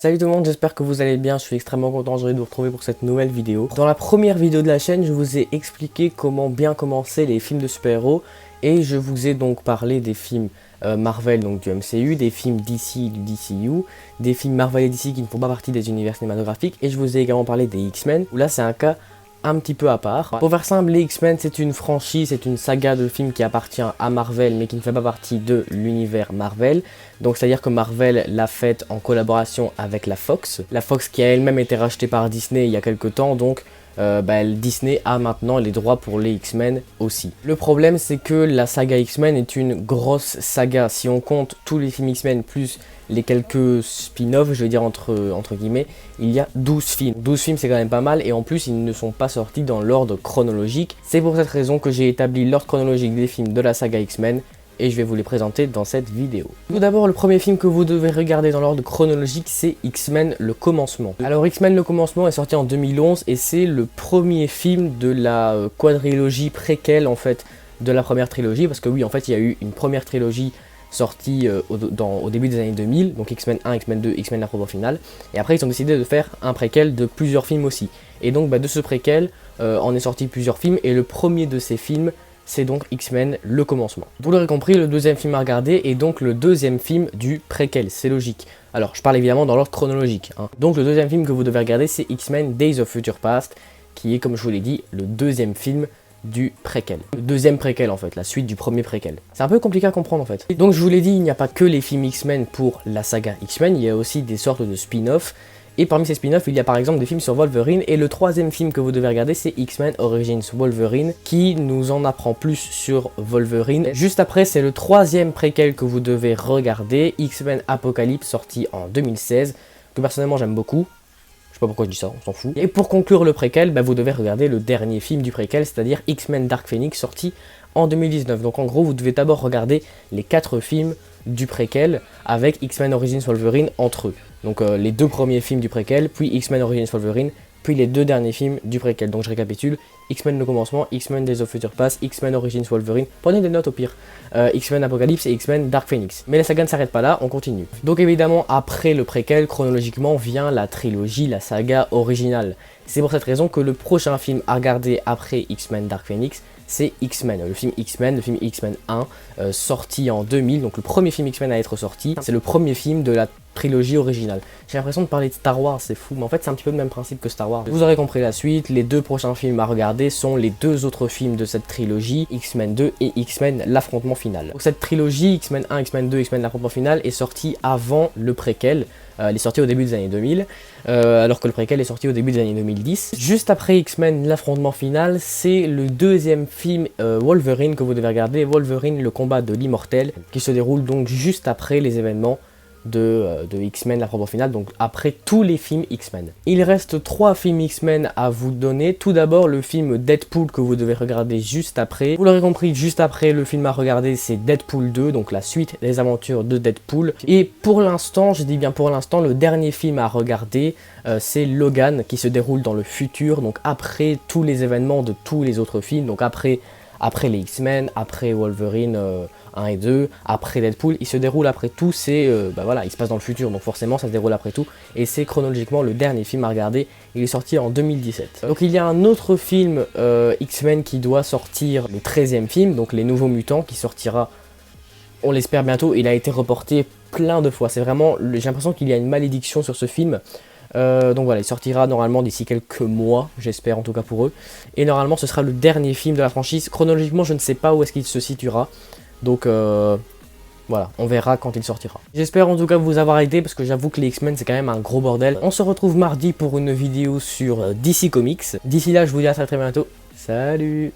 Salut tout le monde, j'espère que vous allez bien, je suis extrêmement content de vous retrouver pour cette nouvelle vidéo. Dans la première vidéo de la chaîne, je vous ai expliqué comment bien commencer les films de super-héros et je vous ai donc parlé des films Marvel, donc du MCU, des films DC, du DCU, des films Marvel et DC qui ne font pas partie des univers cinématographiques et je vous ai également parlé des X-Men, où là c'est un cas un petit peu à part. Pour faire simple, les X-Men c'est une franchise, c'est une saga de films qui appartient à Marvel mais qui ne fait pas partie de l'univers Marvel. Donc c'est à dire que Marvel l'a faite en collaboration avec la Fox qui a elle-même été rachetée par Disney il y a quelques temps, donc Disney a maintenant les droits pour les X-Men aussi. Le problème c'est que la saga X-Men est une grosse saga. Si on compte tous les films X-Men plus les quelques spin-offs, je vais dire entre guillemets, il y a 12 films. 12 films c'est quand même pas mal et en plus ils ne sont pas sortis dans l'ordre chronologique. C'est pour cette raison que j'ai établi l'ordre chronologique des films de la saga X-Men et je vais vous les présenter dans cette vidéo. Tout d'abord, le premier film que vous devez regarder dans l'ordre chronologique, c'est X-Men le commencement. Alors X-Men le commencement est sorti en 2011 et c'est le premier film de la quadrilogie préquelle en fait de la première trilogie, parce que oui en fait il y a eu une première trilogie sortie au début des années 2000, donc X-Men 1, X-Men 2, X-Men l'affrontement final, et après ils ont décidé de faire un préquel de plusieurs films aussi. Et donc de ce préquel en est sorti plusieurs films et le premier de ces films c'est donc X-Men le commencement. Vous l'aurez compris, le deuxième film à regarder est donc le deuxième film du préquel, c'est logique. Alors je parle évidemment dans l'ordre chronologique. Donc le deuxième film que vous devez regarder c'est X-Men Days of Future Past, qui est comme je vous l'ai dit le deuxième film du préquel. Le deuxième préquel en fait, la suite du premier préquel. C'est un peu compliqué à comprendre en fait. Donc je vous l'ai dit, il n'y a pas que les films X-Men pour la saga X-Men, il y a aussi des sortes de spin-off. Et parmi ces spin-offs, il y a par exemple des films sur Wolverine. Et le troisième film que vous devez regarder, c'est X-Men Origins Wolverine, qui nous en apprend plus sur Wolverine. Juste après, c'est le troisième préquel que vous devez regarder, X-Men Apocalypse, sorti en 2016, que personnellement j'aime beaucoup. Je sais pas pourquoi je dis ça, on s'en fout. Et pour conclure le préquel, vous devez regarder le dernier film du préquel, c'est-à-dire X-Men Dark Phoenix, sorti en 2019. Donc en gros, vous devez d'abord regarder les 4 films du préquel avec X-Men Origins Wolverine entre eux. Donc les 2 premiers films du préquel, puis X-Men Origins Wolverine, puis les 2 derniers films du préquel. Donc je récapitule, X-Men le commencement, X-Men Days of Future Past, X-Men Origins Wolverine, prenez des notes au pire, X-Men Apocalypse et X-Men Dark Phoenix. Mais la saga ne s'arrête pas là, on continue. Donc évidemment, après le préquel, chronologiquement, vient la trilogie, la saga originale. C'est pour cette raison que le prochain film à regarder après X-Men Dark Phoenix, c'est X-Men, le film X-Men 1, sorti en 2000, donc le premier film X-Men à être sorti. C'est le premier film de la trilogie originale. J'ai l'impression de parler de Star Wars, c'est fou, mais en fait c'est un petit peu le même principe que Star Wars. Vous aurez compris la suite, les 2 prochains films à regarder sont les 2 autres films de cette trilogie, X-Men 2 et X-Men l'affrontement final. Donc cette trilogie, X-Men 1, X-Men 2, X-Men l'affrontement final, est sortie avant le préquel. Elle est sortie au début des années 2000, alors que le préquel est sorti au début des années 2010. Juste après X-Men l'affrontement final, c'est le deuxième film Wolverine que vous devez regarder, Wolverine le combat de l'immortel, qui se déroule donc juste après les événements de X-Men l'affrontement final, donc après tous les films X-Men. Il reste 3 films X-Men à vous donner. Tout d'abord le film Deadpool que vous devez regarder juste après. Vous l'aurez compris, juste après le film à regarder c'est Deadpool 2, donc la suite des aventures de Deadpool. Et pour l'instant, je dis bien pour l'instant, le dernier film à regarder c'est Logan, qui se déroule dans le futur, donc après tous les événements de tous les autres films, donc après les X-Men, après Wolverine 1 et 2, après Deadpool, il se déroule après tout, c'est voilà, il se passe dans le futur, donc forcément ça se déroule après tout, et c'est chronologiquement le dernier film à regarder, il est sorti en 2017. Donc il y a un autre film X-Men qui doit sortir, le 13e film, donc Les Nouveaux Mutants, qui sortira, on l'espère bientôt. Il a été reporté plein de fois, c'est vraiment, j'ai l'impression qu'il y a une malédiction sur ce film. Donc voilà, il sortira normalement d'ici quelques mois, j'espère en tout cas pour eux. Et normalement ce sera le dernier film de la franchise. Chronologiquement je ne sais pas où est-ce qu'il se situera. Donc voilà, on verra quand il sortira. J'espère en tout cas vous avoir aidé, parce que j'avoue que les X-Men c'est quand même un gros bordel. On se retrouve mardi pour une vidéo sur DC Comics. D'ici là je vous dis à très bientôt. Salut!